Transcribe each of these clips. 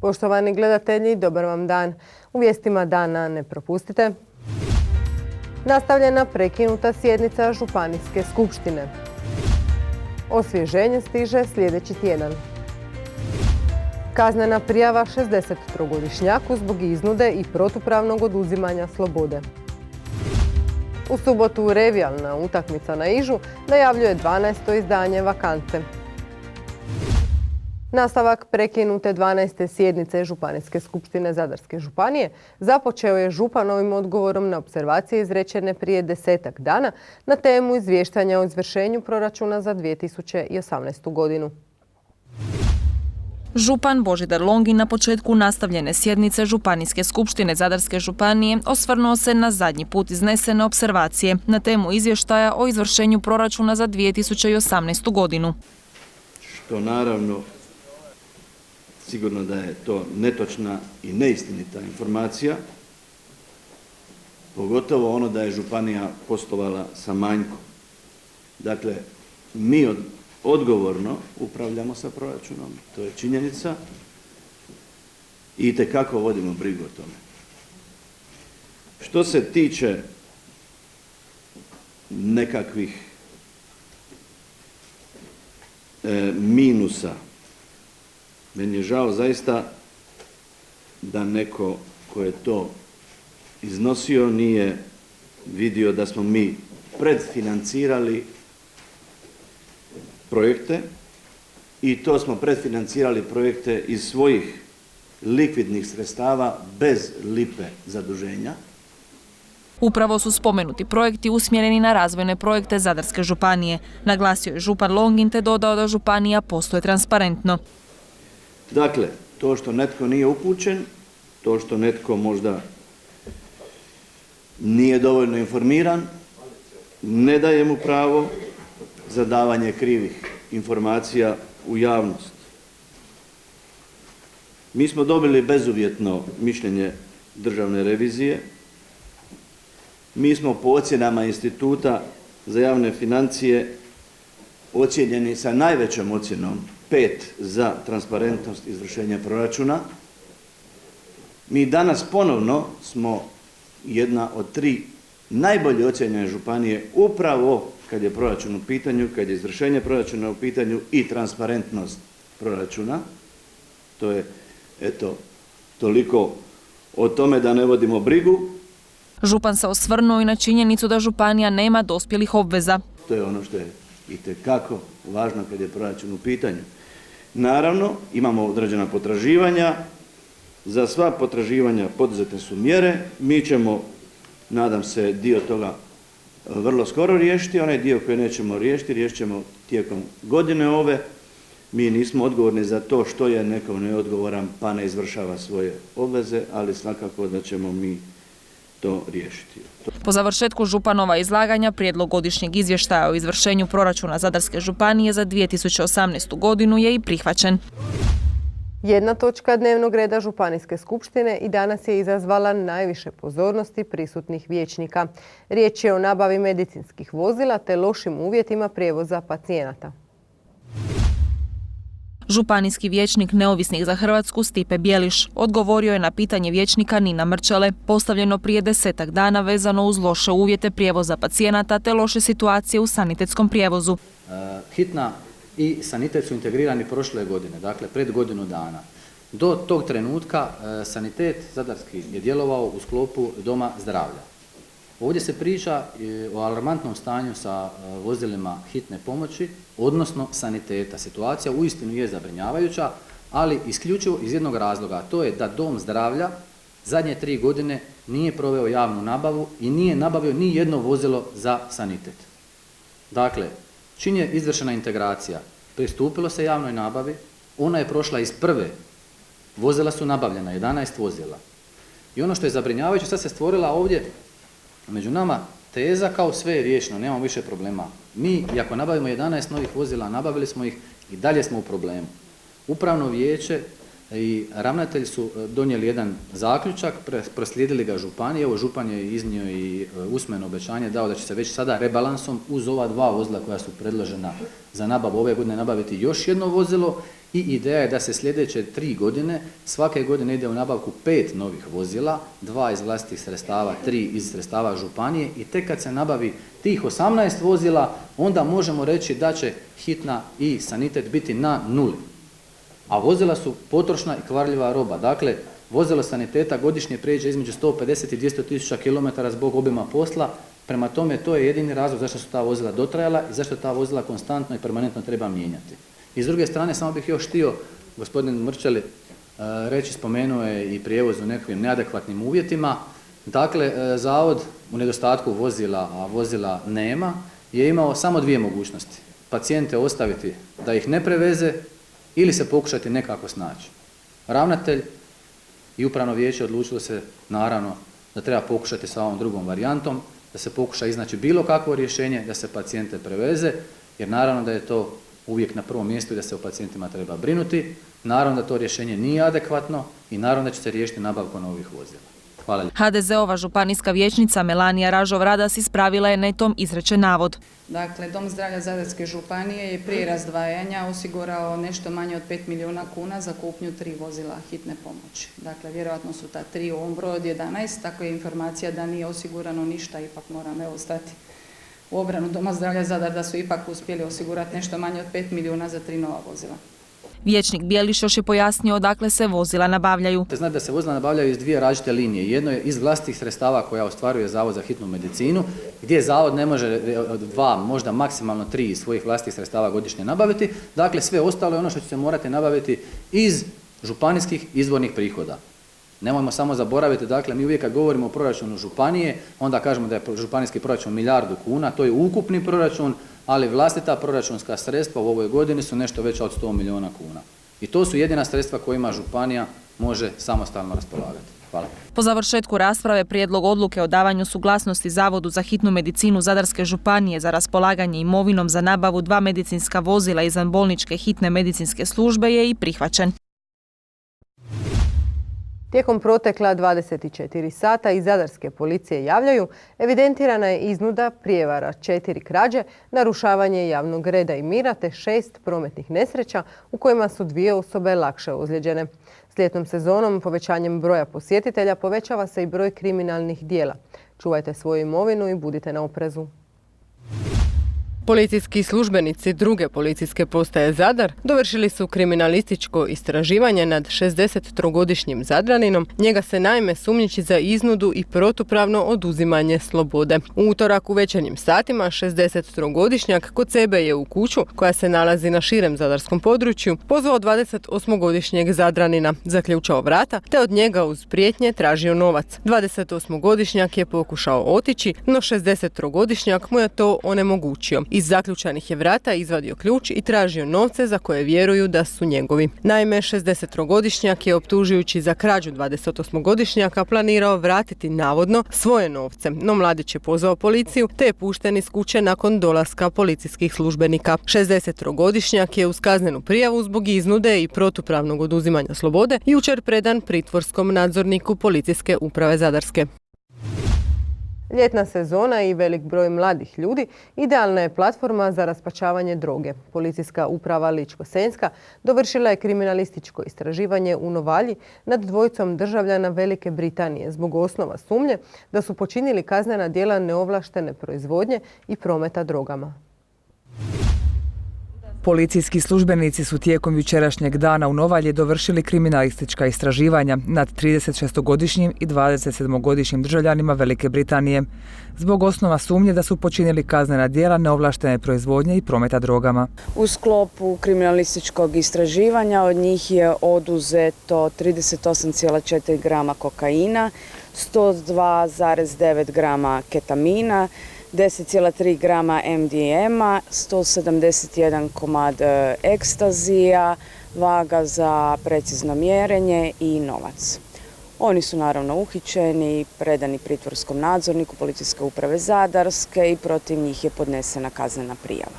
Poštovani gledatelji, dobar vam dan. U vijestima dana ne propustite. Nastavljena prekinuta sjednica Županijske skupštine. Osvježenje stiže sljedeći tjedan. Kaznena prijava 63-godišnjaku zbog iznude i protupravnog oduzimanja slobode. U subotu revijalna utakmica na Ižu najavljuje 12. izdanje Vakance. Nastavak prekinute 12. sjednice Županijske skupštine Zadarske županije započeo je županovim odgovorom na opservacije izrečene prije 10-ak dana na temu izvještanja o izvršenju proračuna za 2018. godinu. Župan Božidar Longin na početku nastavljene sjednice Županijske skupštine Zadarske županije osvrnuo se na zadnji put iznesene opservacije na temu izvještaja o izvršenju proračuna za 2018. godinu. Što naravno sigurno da je to netočna i neistinita informacija, pogotovo ono da je županija poslovala sa manjkom. Dakle, mi odgovorno upravljamo sa proračunom, to je činjenica i itekako vodimo brigu o tome. Što se tiče nekakvih minusa, meni je žao zaista da neko ko je to iznosio nije vidio da smo mi predfinancirali projekte i to smo predfinancirali projekte iz svojih likvidnih sredstava bez lipe zaduženja. Upravo su spomenuti projekti usmjereni na razvojne projekte Zadarske županije. Naglasio je župan Longin te dodao da županija posluje transparentno. Dakle, to što netko nije upućen, to što netko možda nije dovoljno informiran, ne daje mu pravo za davanje krivih informacija u javnost. Mi smo dobili bezuvjetno mišljenje Državne revizije. Mi smo po ocjenama Instituta za javne financije ocijenjeni sa najvećom ocjenom 5 za transparentnost izvršenja proračuna. Mi danas ponovno smo jedna od 3 najbolje ocjenjene županije upravo kad je proračun u pitanju, kad je izvršenje proračuna u pitanju i transparentnost proračuna. To je, eto, toliko o tome da ne vodimo brigu. Župan se osvrnuo i na činjenicu da županija nema dospjelih obveza. To je ono što je itekako važno kad je proračun u pitanju. Naravno, imamo određena potraživanja. Za sva potraživanja poduzete su mjere. Mi ćemo, nadam se, dio toga vrlo skoro riješiti. Onaj dio koji nećemo riješiti, riješit ćemo tijekom godine ove. Mi nismo odgovorni za to što je neko neodgovoran pa ne izvršava svoje obveze, ali svakako da ćemo mi to riješiti. Po završetku županova izlaganja prijedlog godišnjeg izvještaja o izvršenju proračuna Zadarske županije za 2018. godinu je i prihvaćen. Jedna točka dnevnog reda Županijske skupštine i danas je izazvala najviše pozornosti prisutnih vijećnika. Riječ je o nabavi medicinskih vozila te lošim uvjetima prijevoza pacijenata. Županijski vijećnik Neovisnih za Hrvatsku Stipe Bjeliš odgovorio je na pitanje vijećnika Nina Mrčele postavljeno prije 10-ak dana vezano uz loše uvjete prijevoza pacijenata te loše situacije u sanitetskom prijevozu. Hitna i sanitet su integrirani prošle godine, dakle pred godinu dana. Do tog trenutka sanitet zadarski je djelovao u sklopu doma zdravlja. Ovdje se priča o alarmantnom stanju sa vozilima hitne pomoći, odnosno saniteta. Situacija uistinu je zabrinjavajuća, ali isključivo iz jednog razloga, a to je da dom zdravlja zadnje 3 godine nije proveo javnu nabavu i nije nabavio ni jedno vozilo za sanitet. Dakle, čim je izvršena integracija, pristupilo se javnoj nabavi, ona je prošla iz prve, vozila su nabavljena, 11 vozila. I ono što je zabrinjavajuće, sad se stvorila ovdje među nama teza kao sve je riješeno, nemamo više problema. Mi, iako nabavimo 11 novih vozila, nabavili smo ih i dalje smo u problemu. Upravno vijeće i ravnatelji su donijeli jedan zaključak, proslijedili ga županiji. Evo, župan je iznio i usmeno obećanje dao da će se već sada rebalansom uz ova 2 vozila koja su predložena za nabavu ove godine nabaviti još jedno vozilo i ideja je da se sljedeće 3 godine svake godine ide u nabavku 5 novih vozila, 2 iz vlastitih sredstava, 3 iz sredstava županije i tek kad se nabavi tih 18 vozila onda možemo reći da će hitna i sanitet biti na 0. A vozila su potrošna i kvarljiva roba. Dakle, vozilo saniteta godišnje prijeđe između 150 i 200 tisuća kilometara zbog obima posla. Prema tome, to je jedini razlog zašto su ta vozila dotrajala i zašto ta vozila konstantno i permanentno treba mijenjati. I s druge strane, samo bih još htio, gospodin Mrčeli, reći, spomenuo je i prijevoz u nekakvim neadekvatnim uvjetima. Dakle, zavod u nedostatku vozila, a vozila nema, je imao samo 2 mogućnosti. Pacijente ostaviti da ih ne preveze ili se pokušati nekako snaći. Ravnatelj i upravno vijeće odlučilo se, naravno, da treba pokušati sa ovom drugom varijantom, da se pokuša iznaći bilo kakvo rješenje da se pacijente preveze, jer naravno da je to uvijek na prvom mjestu i da se o pacijentima treba brinuti. Naravno da to rješenje nije adekvatno i naravno da će se riješiti nabavkom novih vozila. Hvala lijepo. HDZ-ova županijska vijećnica Melanija Ražov-Radas ispravila je netom izrečen navod. Dakle, Dom zdravlja Zadarske županije je prije razdvajanja osigurao nešto manje od 5 milijuna kuna za kupnju 3 vozila hitne pomoći. Dakle, vjerojatno su ta 3 u ovom broju od 11, tako je informacija da nije osigurano ništa, ipak moram evo stati u obranu Doma zdravlja Zadar da su ipak uspjeli osigurati nešto manje od 5 milijuna za 3 nova vozila. Vijećnik Bijeliš još je pojasnio odakle se vozila nabavljaju. Znate da se vozila nabavljaju iz 2 različite linije. Jedno je iz vlastitih sredstava koja ostvaruje Zavod za hitnu medicinu, gdje Zavod ne može 2, možda maksimalno 3 svojih vlastitih sredstava godišnje nabaviti. Dakle, sve ostalo je ono što će se morati nabaviti iz županijskih izvornih prihoda. Nemojmo samo zaboraviti, dakle, mi uvijek kad govorimo o proračunu županije, onda kažemo da je županijski proračun 1 milijardu kuna, to je ukupni proračun, ali vlastita proračunska sredstva u ovoj godini su nešto veća od 100 milijuna kuna. I to su jedina sredstva kojima županija može samostalno raspolagati. Hvala. Po završetku rasprave prijedlog odluke o davanju suglasnosti Zavodu za hitnu medicinu Zadarske županije za raspolaganje imovinom za nabavu 2 medicinska vozila izvanbolničke hitne medicinske službe je i prihvaćen. Tijekom protekla 24 sata iz zadarske policije javljaju, evidentirana je iznuda, prijevara, 4 krađe, narušavanje javnog reda i mira te 6 prometnih nesreća u kojima su 2 osobe lakše ozlijeđene. S ljetnom sezonom povećanjem broja posjetitelja povećava se i broj kriminalnih dijela. Čuvajte svoju imovinu i budite na oprezu. Policijski službenici druge policijske postaje Zadar dovršili su kriminalističko istraživanje nad 63-godišnjim Zadraninom. Njega se naime sumnjiči za iznudu i protupravno oduzimanje slobode. U utorak u večernjim satima 63-godišnjak kod sebe je u kuću, koja se nalazi na širem zadarskom području, pozvao 28-godišnjeg Zadranina, zaključao vrata te od njega uz prijetnje tražio novac. 28-godišnjak je pokušao otići, no 63-godišnjak mu je to onemogućio. Iz zaključanih je vrata izvadio ključ i tražio novce za koje vjeruju da su njegovi. Naime, 63-godišnjak je optužujući za krađu 28-godišnjaka planirao vratiti navodno svoje novce, no mladić je pozvao policiju te je pušten iz kuće nakon dolaska policijskih službenika. 63-godišnjak je uz kaznenu prijavu zbog iznude i protupravnog oduzimanja slobode jučer predan pritvorskom nadzorniku Policijske uprave Zadarske. Ljetna sezona i velik broj mladih ljudi idealna je platforma za raspačavanje droge. Policijska uprava Ličko-senjska dovršila je kriminalističko istraživanje u Novalji nad 2 državljana Velike Britanije zbog osnova sumnje da su počinili kaznena djela neovlaštene proizvodnje i prometa drogama. Policijski službenici su tijekom jučerašnjeg dana u Novalji dovršili kriminalistička istraživanja nad 36-godišnjim i 27-godišnjim državljanima Velike Britanije zbog osnova sumnje da su počinili kaznena djela neovlaštene proizvodnje i prometa drogama. U sklopu kriminalističkog istraživanja od njih je oduzeto 38,4 grama kokaina, 102,9 grama ketamina, 10,3 grama MDMA, 171 komad ekstazija, vaga za precizno mjerenje i novac. Oni su naravno uhićeni, predani pritvorskom nadzorniku Policijske uprave Zadarske i protiv njih je podnesena kaznena prijava.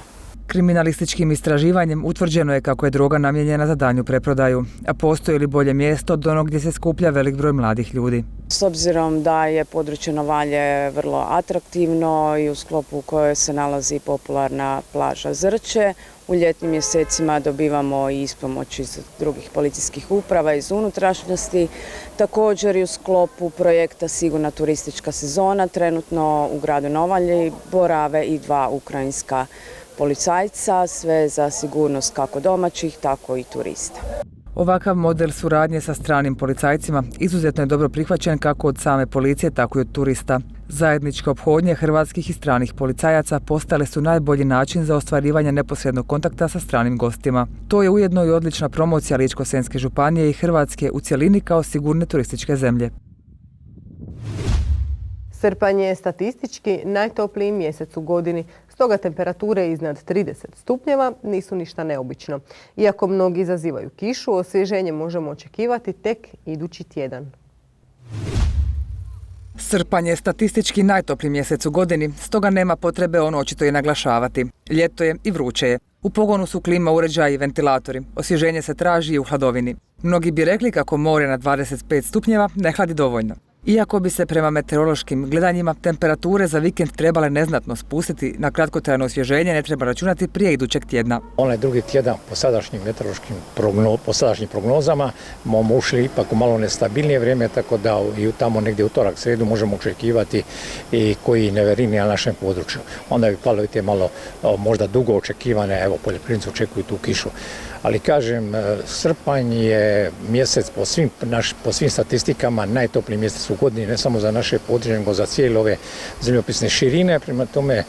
Kriminalističkim istraživanjem utvrđeno je kako je droga namijenjena za daljnju preprodaju, a postoji li bolje mjesto od onog gdje se skuplja velik broj mladih ljudi. S obzirom da je područje Novalje vrlo atraktivno i u sklopu u kojoj se nalazi popularna plaža Zrče, u ljetnim mjesecima dobivamo i ispomoć iz drugih policijskih uprava, iz unutrašnjosti. Također i u sklopu projekta Sigurna turistička sezona trenutno u gradu Novalji borave i 2 ukrajinska policajca, sve za sigurnost kako domaćih, tako i turista. Ovakav model suradnje sa stranim policajcima izuzetno je dobro prihvaćen kako od same policije, tako i od turista. Zajedničke ophodnje hrvatskih i stranih policajaca postale su najbolji način za ostvarivanje neposrednog kontakta sa stranim gostima. To je ujedno i odlična promocija Ličko-senjske županije i Hrvatske u cjelini kao sigurne turističke zemlje. Srpanj je statistički najtopliji mjesec u godini, stoga temperature iznad 30 stupnjeva nisu ništa neobično. Iako mnogi izazivaju kišu, osvježenje možemo očekivati tek idući tjedan. Srpanj je statistički najtopliji mjesec u godini, stoga nema potrebe ono očito i naglašavati. Ljeto je i vruće je. U pogonu su klima uređaji i ventilatori. Osvježenje se traži i u hladovini. Mnogi bi rekli kako more na 25 stupnjeva ne hladi dovoljno. Iako bi se prema meteorološkim gledanjima temperature za vikend trebale neznatno spustiti, na kratkotrajno osvježenje ne treba računati prije idućeg tjedna. Onaj drugi tjedan po sadašnjim meteorološkim prognozama smo ušli ipak u malo nestabilnije vrijeme, tako da i tamo negdje utorak, srijedu možemo očekivati i koji neverini na našem području. Onda bi palo i te malo možda dugo očekivane, evo poljoprivrednici očekuju tu kišu. Ali kažem, srpanj je mjesec po svim statistikama najtopliji mjesec u godini, ne samo za naše područje, nego za cijele ove zemljopisne širine. Prema tome,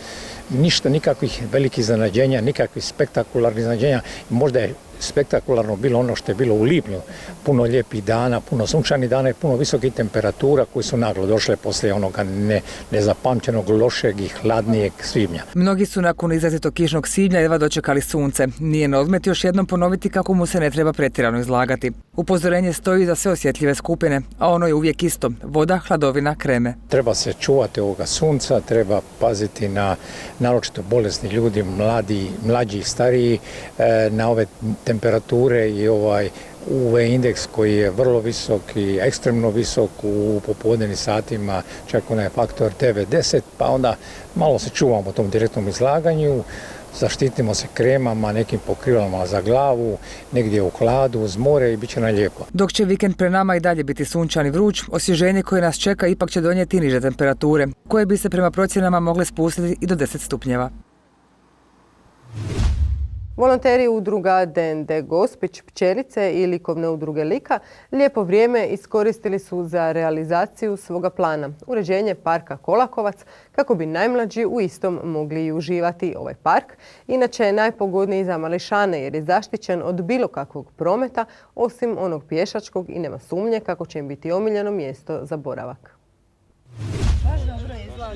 nikakvih velikih iznenađenja, nikakvih spektakularnih iznenađenja. Možda je spektakularno bilo ono što je bilo u lipnju. Puno lijepih dana, puno sunčanih dana i puno visokih temperatura koji su naglo došle poslije onoga nezapamćenog, lošeg i hladnijeg svibnja. Mnogi su nakon izrazito kišnog svibnja jedva dočekali sunce. Nije na odmet još jednom ponoviti kako mu se ne treba pretjerano izlagati. Upozorenje stoji za sve osjetljive skupine, a ono je uvijek isto. Voda, hladovina, kreme. Treba se čuvati ovoga sunca, treba paziti na naročito bolesni ljudi, mlađi i stariji, na ove temperature i ovaj UV indeks koji je vrlo visok i ekstremno visok u popodnevnim satima, čak onaj faktor 9-10, pa onda malo se čuvamo u tom direktnom izlaganju, zaštitimo se kremama, nekim pokrivalama za glavu, negdje u hladu, uz more i bit će nam lijepo. Dok će vikend pre nama i dalje biti sunčan i vruć, osvježenje koje nas čeka ipak će donijeti niže temperature, koje bi se prema procjenama mogle spustiti i do 10 stupnjeva. Volonteri udruga DND Gospić, Pčelice i likovne udruge Lika lijepo vrijeme iskoristili su za realizaciju svoga plana, uređenje parka Kolakovac, kako bi najmlađi u istom mogli i uživati. Ovaj park inače je najpogodniji za mališane jer je zaštićen od bilo kakvog prometa, osim onog pješačkog, i nema sumnje kako će im biti omiljeno mjesto za boravak.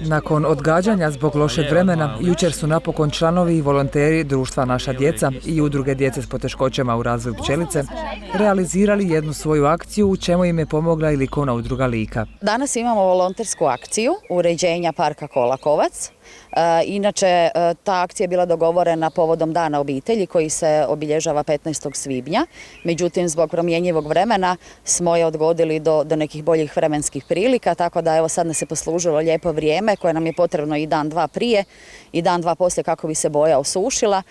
Nakon odgađanja zbog lošeg vremena, jučer su napokon članovi i volonteri društva Naša djeca i udruge djece s poteškoćama u razvoju Pčelice realizirali jednu svoju akciju u čemu im je pomogla i likovna udruga Lika. Danas imamo volontersku akciju uređenja parka Kolakovac. Inače, ta akcija je bila dogovorena povodom Dana obitelji koji se obilježava 15. svibnja. Međutim, zbog promjenjivog vremena smo je odgodili do nekih boljih vremenskih prilika, tako da evo sad nas je poslužilo lijepo vrijeme koje nam je potrebno i dan, dva prije i dan, dva poslije kako bi se boja osušila.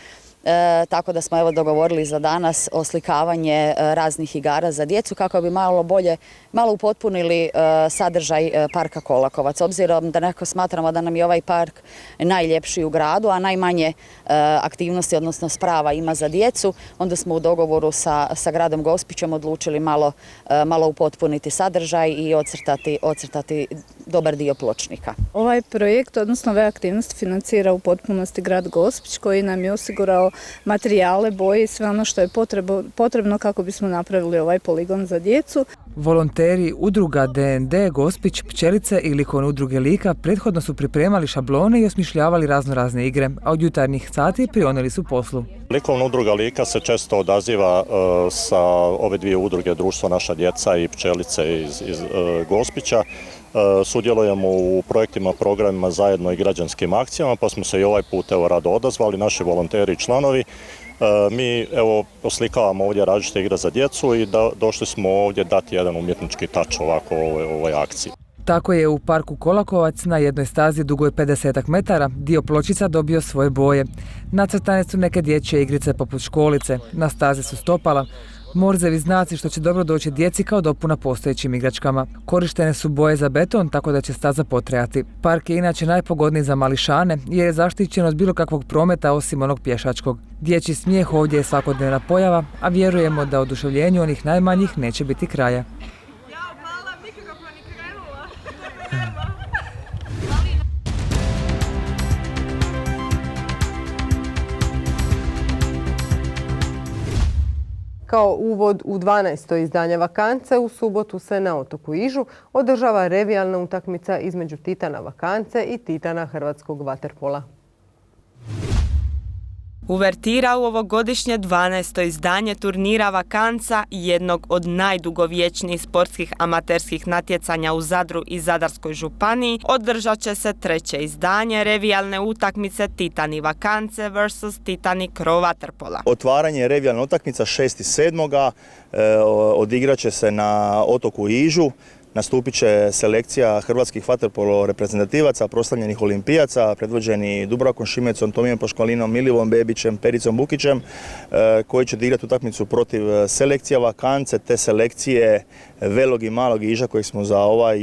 Tako da smo evo dogovorili za danas oslikavanje raznih igara za djecu kako bi malo upotpunili sadržaj parka Kolakovac. Obzirom da nekako smatramo da nam je ovaj park najljepši u gradu, a najmanje aktivnosti, odnosno sprava ima za djecu, onda smo u dogovoru sa gradom Gospićem odlučili malo upotpuniti sadržaj i ocrtati dobar dio pločnika. Ovaj projekt, odnosno ove aktivnosti financira u potpunosti grad Gospić koji nam je osigurao materijale, boje i sve ono što je potrebno kako bismo napravili ovaj poligon za djecu. Volonteri udruga DND Gospić, Pčelice i likovne udruge Lika prethodno su pripremali šablone i osmišljavali razne igre, a od jutarnjih sati prionuli su poslu. Likovna udruga Lika se često odaziva sa ove dvije udruge, Društvo Naša djeca i Pčelice iz Gospića, Sudjelujemo u projektima, programima zajedno i građanskim akcijama, pa smo se i ovaj put rado odazvali, naši volonteri i članovi. Mi oslikavamo ovdje različite igre za djecu i došli smo ovdje dati jedan umjetnički tač ovako ovoj akciji. Tako je u parku Kolakovac na jednoj stazi dugoj 50 metara dio pločica dobio svoje boje. Nacrtane su neke dječje igrice poput školice, na stazi su stopala, morzevi znaci što će dobro doći djeci kao dopuna postojećim igračkama. Korištene su boje za beton tako da će staza potrajati. Park je inače najpogodniji za mališane jer je zaštićen od bilo kakvog prometa osim onog pješačkog. Dječji smijeh ovdje je svakodnevna pojava, a vjerujemo da oduševljenju onih najmanjih neće biti kraja. Kao uvod u 12. izdanje Vakance, u subotu se na otoku Ižu održava revijalna utakmica između Titana Vakance i Titana hrvatskog vaterpola. Uvertira u ovogodišnje 12. izdanje turnira Vakanca, jednog od najdugovječnijih sportskih amaterskih natjecanja u Zadru i Zadarskoj županiji, održat će se treće izdanje revijalne utakmice Titani Vakance vs. Titani Cro vaterpola. Otvaranje revijalne utakmica 6.7. Odigrat će se na otoku Ižu. Nastupit će selekcija hrvatskih vaterpolo reprezentativaca, proslavljenih olimpijaca, predvođeni Dubravkom Šimecom, Tomijem Poškvalinom, Milivom Bebićem, Pericom Bukićem, koji će odigrati utakmicu protiv selekcija Vakance te selekcije Velog i Malog Iža, koji smo za ovaj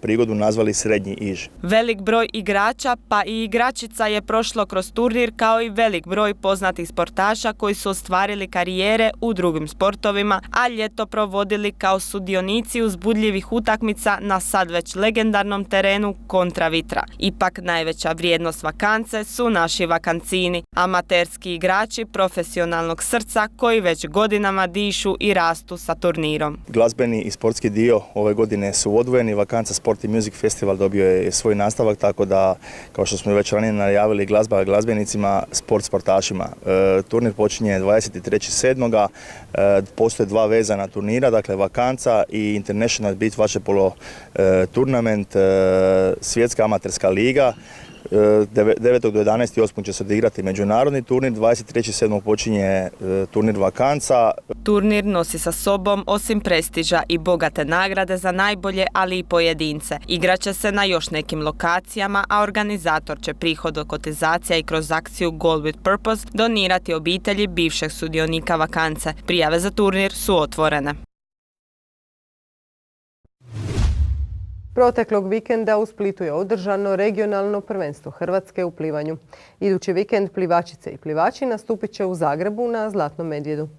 prigodu nazvali Srednji Iž. Velik broj igrača pa i igračica je prošlo kroz turnir, kao i velik broj poznatih sportaša koji su ostvarili karijere u drugim sportovima, a ljeto provodili kao sudionici uzbudljivih utakmica na sad već legendarnom terenu kontra Vitra. Ipak najveća vrijednost Vakance su naši vakancini, amaterski igrači profesionalnog srca koji već godinama dišu i rastu sa turnirom. Glazbeni i sportski dio ove godine su odvojeni. Vakanca Sport i Music Festival dobio je svoj nastavak, tako da, kao što smo već ranije najavili, glazba glazbenicima, sport sportašima. Turnir počinje 23.7. Postoje dva vezana turnira, dakle Vakanca i International Beach Vaterpolo Tournament, svjetska amaterska liga. 9. do 11.8. će se odigrati međunarodni turnir, 23.7. počinje turnir Vakanca. Turnir nosi sa sobom osim prestiža i bogate nagrade za najbolje, ali i pojedince. Igraće se na još nekim lokacijama, a organizator će prihod od kotizacija i kroz akciju Goal with Purpose donirati obitelji bivšeg sudionika Vakance. Prijave za turnir su otvorene. Proteklog vikenda u Splitu je održano regionalno prvenstvo Hrvatske u plivanju. Idući vikend plivačice i plivači nastupit će u Zagrebu na Zlatnom medvjedu.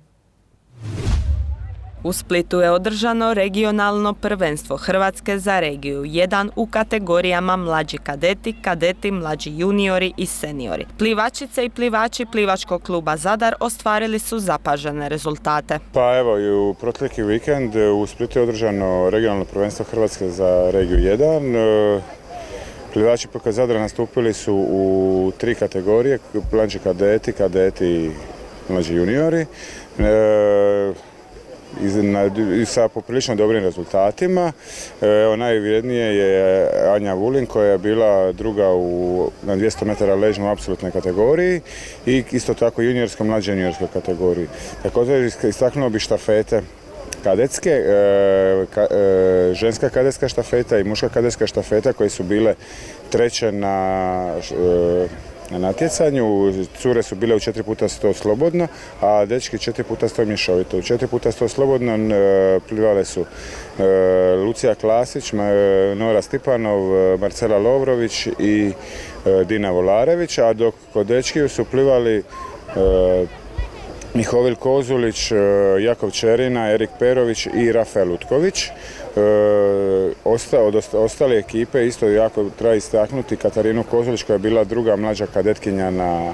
U Splitu je održano regionalno prvenstvo Hrvatske za regiju 1 u kategorijama mlađi kadeti, kadeti, mlađi juniori i seniori. Plivačice i plivači plivačkog kluba Zadar ostvarili su zapažene rezultate. Pa evo, i u protekli vikend u Splitu je održano regionalno prvenstvo Hrvatske za regiju 1. Plivači PK Zadra nastupili su u 3 kategorije, mlađi kadeti, kadeti i mlađi juniori. I sa poprilično dobrim rezultatima. Najvrijednije je Anja Vulin koja je bila druga na 200 metara ležno u apsolutnoj kategoriji i isto tako juniorskoj, mlađoj juniorskoj kategoriji. Također istaknuo bi štafete kadetske, ženska kadetska štafeta i muška kadetska štafeta koje su bile treće na natjecanju. Cure su bile u 4x100 slobodno, a dečki 4x100 mješovito. U 4x100 slobodno plivale su Lucija Klasić, Nora Stipanov, Marcela Lovrović i Dina Volarević, a dok kod dečki su plivali Mihovil Kozulić, Jakov Čerina, Erik Perović i Rafael Utković. Od ostale ekipe isto jako treba istaknuti Katarinu Kozulić koja je bila druga mlađa kadetkinja na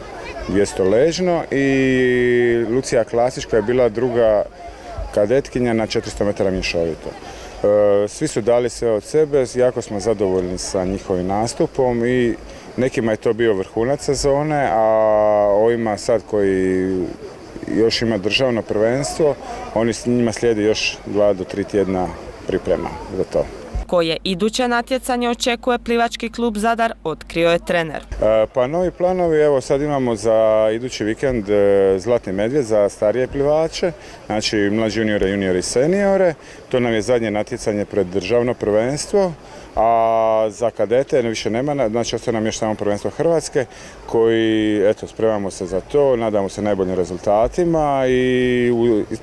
200 ležno i Lucija Klasić koja je bila druga kadetkinja na 400 metara mješovito. Svi su dali sve od sebe, jako smo zadovoljni sa njihovim nastupom i nekima je to bio vrhunac sezone, a ovima sad koji još ima državno prvenstvo, njima slijedi još 2 do 3 tjedna priprema za to. Koje iduće natjecanje očekuje plivački klub Zadar, otkrio je trener. Pa novi planovi, evo sad imamo za idući vikend Zlatni medvjed za starije plivače, znači mlađi juniore, juniore i seniore. To nam je zadnje natjecanje pred državno prvenstvo, a za kadete više nema, znači ostaje nam još samo prvenstvo Hrvatske koji, eto, spremamo se za to, nadamo se najboljim rezultatima i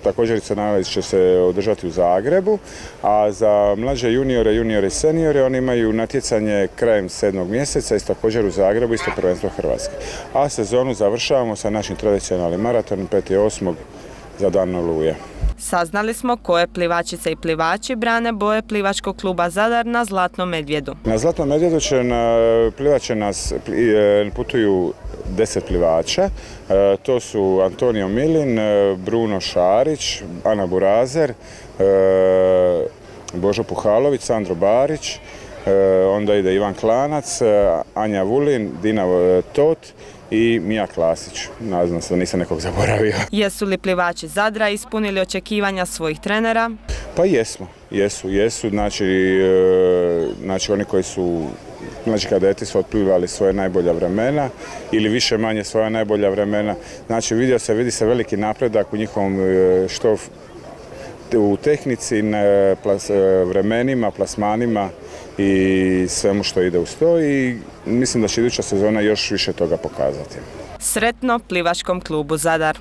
također će se održati u Zagrebu, a za mlađe juniore, juniore i seniore oni imaju natjecanje krajem 7. mjeseca i također u Zagrebu isto prvenstvo Hrvatske. A sezonu završavamo sa našim tradicionalnim maratonom 5.8. za dan Oluje. Saznali smo koje plivačice i plivači brane boje plivačkog kluba Zadar na Zlatnom medvjedu. Na Zlatnom medvjedu plivaće nas putuju 10 plivača. To su Antonio Milin, Bruno Šarić, Ana Burazer, Božo Puhalović, Sandro Barić, onda ide Ivan Klanac, Anja Vulin, Dina Tot i Mija Klasić. Nadam se da nisam nekog zaboravio. Jesu li plivači Zadra ispunili očekivanja svojih trenera? Pa jesu. Znači oni koji su, znači kadeti su otplivali svoje najbolja vremena ili više manje svoja najbolja vremena. Znači vidi se veliki napredak u njihovom što u tehnici, vremenima, plasmanima i svemu što ide uz to i mislim da će iduća sezona još više toga pokazati. Sretno plivačkom klubu Zadar.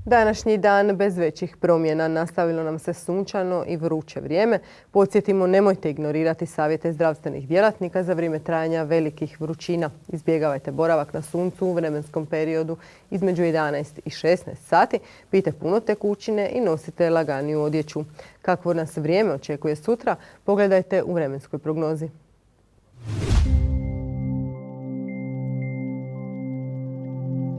Današnji dan bez većih promjena, nastavilo nam se sunčano i vruće vrijeme. Podsjetimo, nemojte ignorirati savjete zdravstvenih djelatnika za vrijeme trajanja velikih vrućina. Izbjegavajte boravak na suncu u vremenskom periodu između 11 i 16 sati. Pijte puno tekućine i nosite laganiju odjeću. Kakvo nas vrijeme očekuje sutra, pogledajte u vremenskoj prognozi.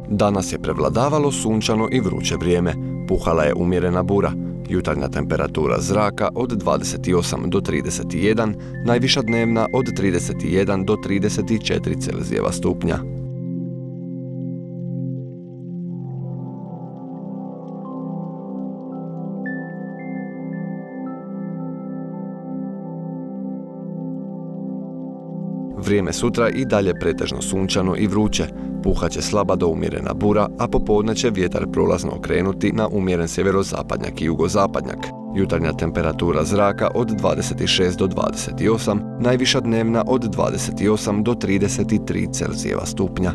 Danas je prevladavalo sunčano i vruće vrijeme. Puhala je umjerena bura. Jutarnja temperatura zraka od 28 do 31, najviša dnevna od 31 do 34 Celzijeva stupnja. Vrijeme sutra i dalje pretežno sunčano i vruće. Puhaće slaba do umjerena bura, a popodne će vjetar prolazno okrenuti na umjeren sjeverozapadnjak i jugozapadnjak. Jutarnja temperatura zraka od 26 do 28, najviša dnevna od 28 do 33 Celzijeva stupnja.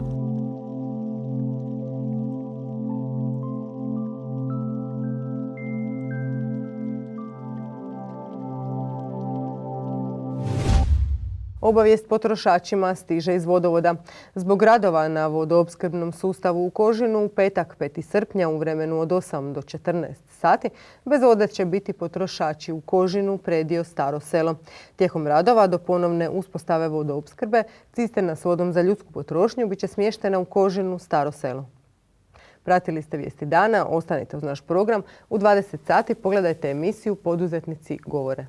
Obavijest potrošačima stiže iz vodovoda. Zbog radova na vodoopskrbnom sustavu u Kožinu u petak 5. srpnja u vremenu od 8 do 14 sati bez vode će biti potrošači u Kožinu, Predio, Staro selo. Tijekom radova do ponovne uspostave vodoopskrbe cisterna s vodom za ljudsku potrošnju bit će smještena u Kožinu, Staro selo. Pratili ste vijesti dana, ostanite uz naš program. U 20 sati pogledajte emisiju Poduzetnici govore.